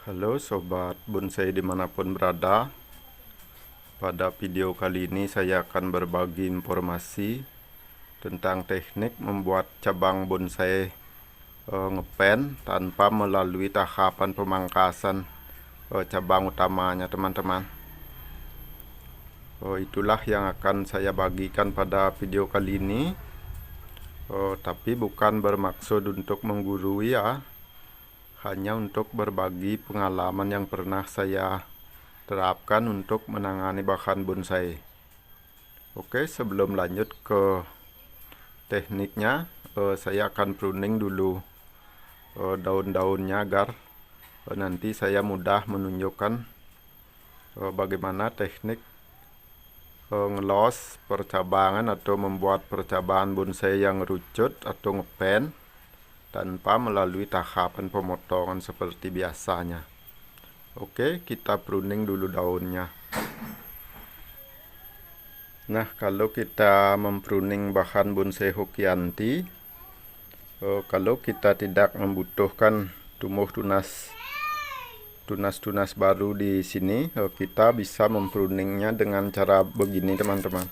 Halo sobat bonsai dimanapun berada. Pada video kali ini saya akan berbagi informasi tentang teknik membuat cabang bonsai ngepen tanpa melalui tahapan pemangkasan cabang utamanya, teman-teman. Itulah yang akan saya bagikan pada video kali ini. Tapi bukan bermaksud untuk menggurui ya, hanya untuk berbagi pengalaman yang pernah saya terapkan untuk menangani bahan bonsai. Oke, sebelum lanjut ke tekniknya, saya akan pruning dulu daun-daunnya agar nanti saya mudah menunjukkan bagaimana teknik ngelos percabangan atau membuat percabangan bonsai yang rucut atau ngepen tanpa melalui tahapan pemotongan seperti biasanya. Oke, kita pruning dulu daunnya. Nah, kalau kita mempruning bahan bonsai Hokianti, kalau kita tidak membutuhkan tumbuh tunas baru di sini, kita bisa mempruningnya dengan cara begini, teman-teman.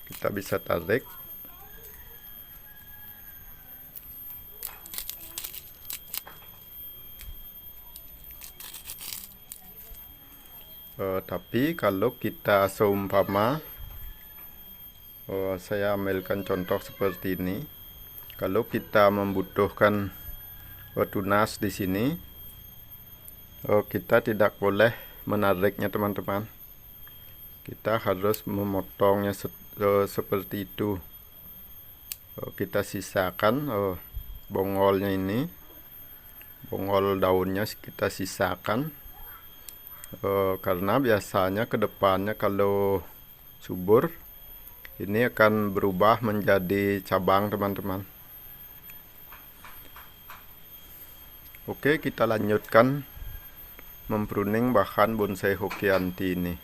Kita bisa tarik. Tapi kalau kita seumpama, saya ambilkan contoh seperti ini. Kalau kita membutuhkan tunas di sini, kita tidak boleh menariknya, teman-teman. Kita harus memotongnya seperti itu. Kita sisakan bongolnya ini, bongol daunnya kita sisakan. Karena biasanya kedepannya kalau subur ini akan berubah menjadi cabang, teman-teman. Oke, kita lanjutkan mempruning bahan bonsai Hokianti ini.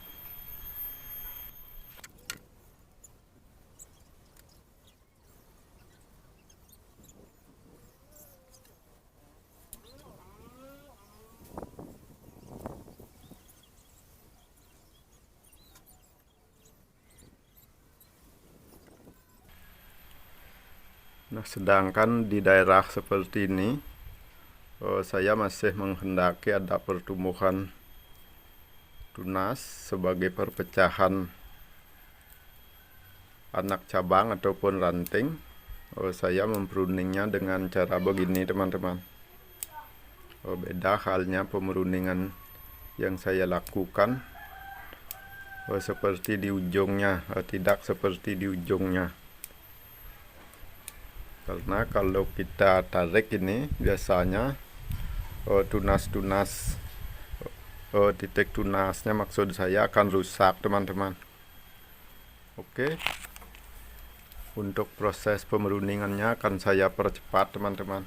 Nah, sedangkan di daerah seperti ini, saya masih menghendaki ada pertumbuhan tunas sebagai perpecahan anak cabang ataupun ranting. Saya mempruningnya dengan cara begini, teman-teman. Beda halnya pemruningan yang saya lakukan seperti di ujungnya, tidak seperti di ujungnya. Karena kalau kita tarik ini biasanya tunas-tunas titik tunasnya maksud saya akan rusak, teman-teman. Oke, untuk proses pemruningannya akan saya percepat, teman-teman.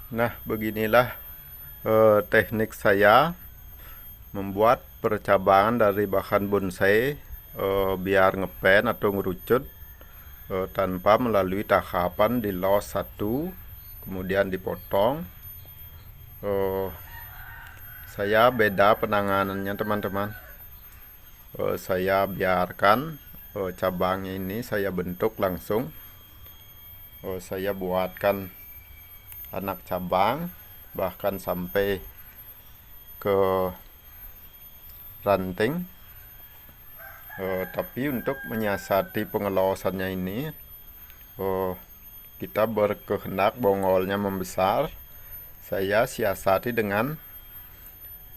Nah, beginilah teknik saya membuat percabangan dari bahan bonsai biar ngepen atau ngerucut tanpa melalui tahapan di los satu kemudian dipotong. Saya beda penanganannya, teman-teman. Saya biarkan cabangnya ini saya bentuk langsung. Saya buatkan anak cabang bahkan sampai ke ranting. Tapi untuk menyiasati pengelosannya ini, kita berkehendak bongolnya membesar. Saya siasati dengan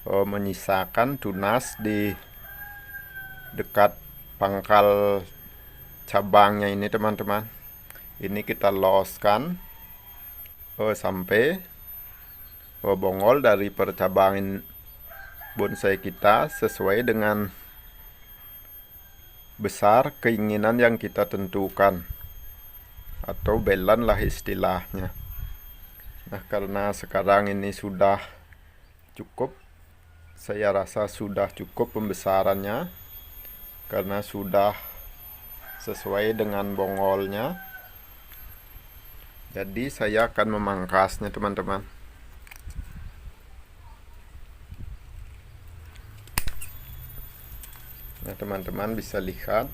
menyisakan tunas di dekat pangkal cabangnya ini teman-teman. Ini kita loskan sampai bongol dari percabangan bonsai kita sesuai dengan besar keinginan yang kita tentukan, atau belan lah istilahnya. Nah, karena sekarang ini sudah cukup, saya rasa sudah cukup pembesarannya karena sudah sesuai dengan bongolnya. Jadi saya akan memangkasnya teman-teman. Nah, teman-teman bisa lihat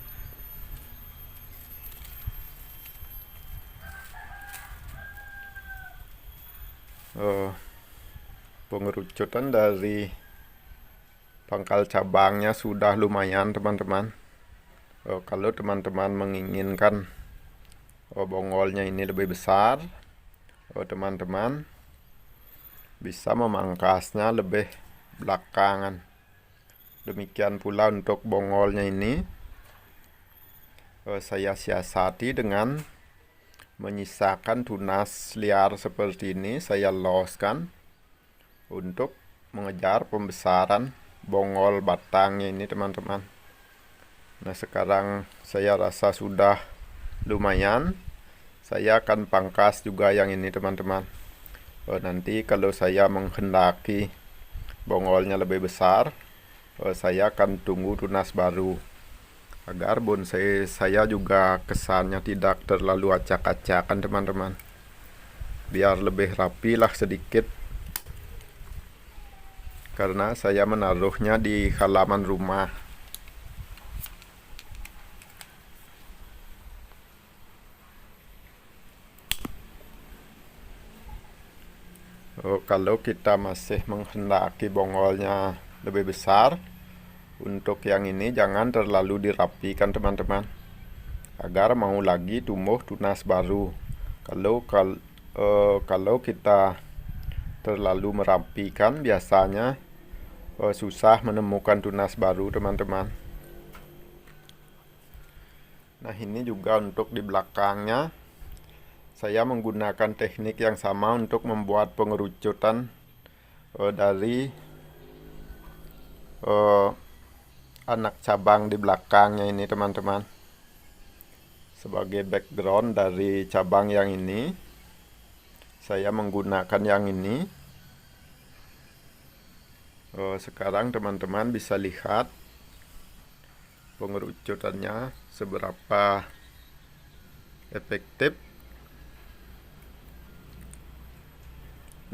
pengerucutan dari pangkal cabangnya sudah lumayan teman-teman. Kalau teman-teman menginginkan bongolnya ini lebih besar, teman-teman bisa memangkasnya lebih belakangan. Demikian pula untuk bongolnya ini saya siasati dengan menyisakan tunas liar seperti ini, saya loskan untuk mengejar pembesaran bongol batangnya ini teman-teman. Nah, sekarang saya rasa sudah lumayan. Saya akan pangkas juga yang ini teman-teman. Nanti kalau saya menghendaki bongolnya lebih besar, saya akan tunggu tunas baru agar bonsai saya juga kesannya tidak terlalu acak-acakan teman-teman, biar lebih rapi lah sedikit, karena saya menaruhnya di halaman rumah. Kalau kita masih menghendaki bongolnya lebih besar, untuk yang ini jangan terlalu dirapikan teman-teman, agar mau lagi tumbuh tunas baru. Kalau kita terlalu merapikan, biasanya susah menemukan tunas baru teman-teman. Nah, ini juga untuk di belakangnya saya menggunakan teknik yang sama untuk membuat pengerucutan dari anak cabang di belakangnya ini teman-teman. Sebagai background dari cabang yang ini, saya menggunakan yang ini. Sekarang teman-teman bisa lihat pengerucutannya seberapa efektif.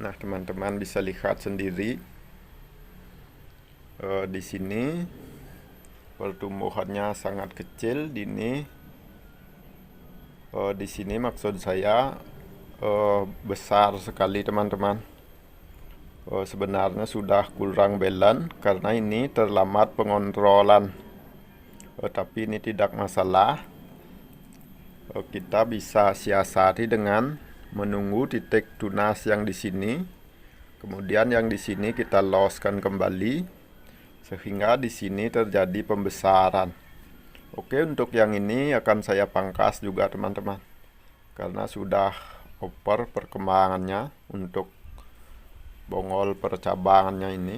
Nah, teman-teman bisa lihat sendiri di sini pertumbuhannya sangat kecil, dini. Di sini maksud saya besar sekali teman-teman. Sebenarnya sudah kurang belan karena ini terlambat pengontrolan. Tapi ini tidak masalah. Kita bisa siasati dengan menunggu titik tunas yang di sini, kemudian yang di sini kita loskan kembali sehingga di sini terjadi pembesaran. Oke, untuk yang ini akan saya pangkas juga teman-teman, karena sudah over perkembangannya untuk bongol percabangannya ini.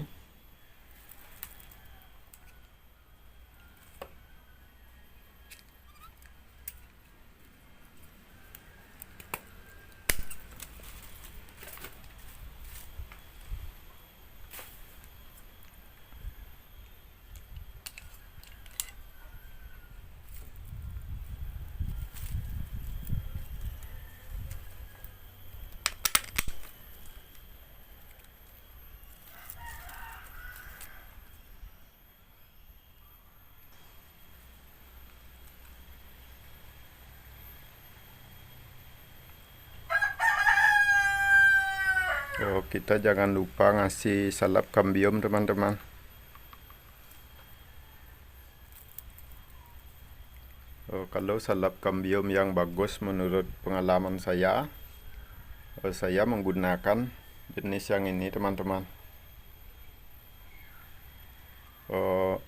Kita jangan lupa ngasih salep kambium teman-teman. Kalau salep kambium yang bagus menurut pengalaman saya menggunakan jenis yang ini teman-teman.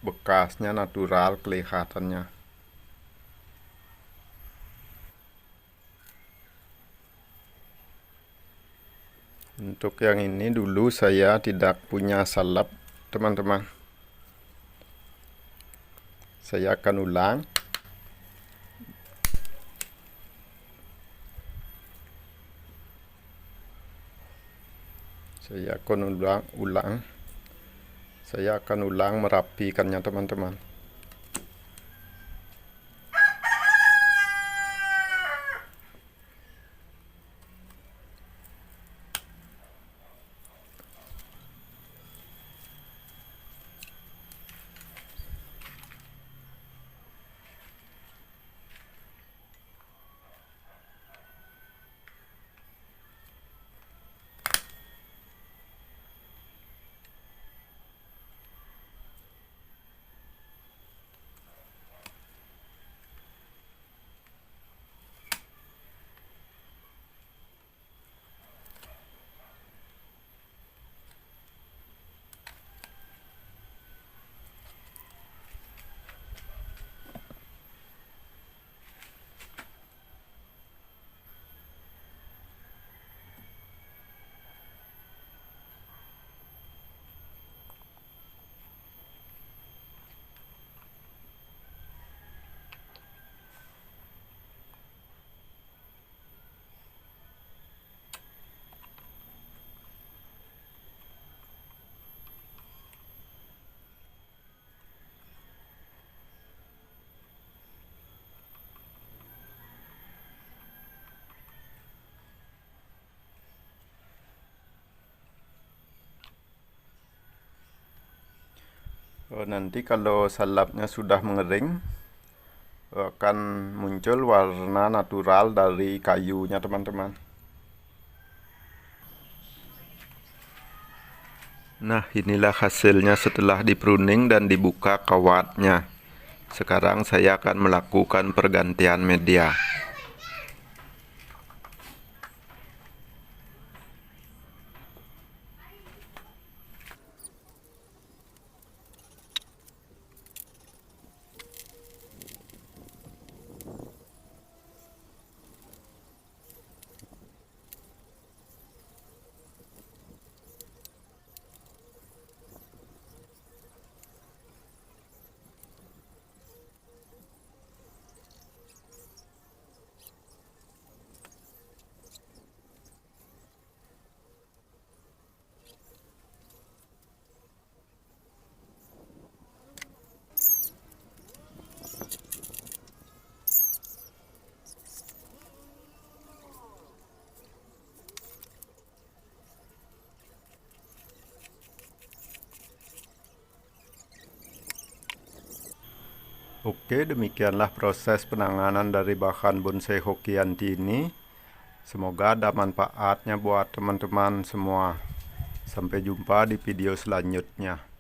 bekasnya natural kelihatannya. Untuk yang ini dulu saya tidak punya salep, teman-teman. Saya akan ulang. Saya akan ulang merapikannya, teman-teman. Nanti kalau salapnya sudah mengering, akan muncul warna natural dari kayunya, teman-teman. Nah, inilah hasilnya setelah dipruning dan dibuka kawatnya. Sekarang saya akan melakukan pergantian media. Oke, demikianlah proses penanganan dari bahan bonsai Hokianti ini. Semoga ada manfaatnya buat teman-teman semua. Sampai jumpa di video selanjutnya.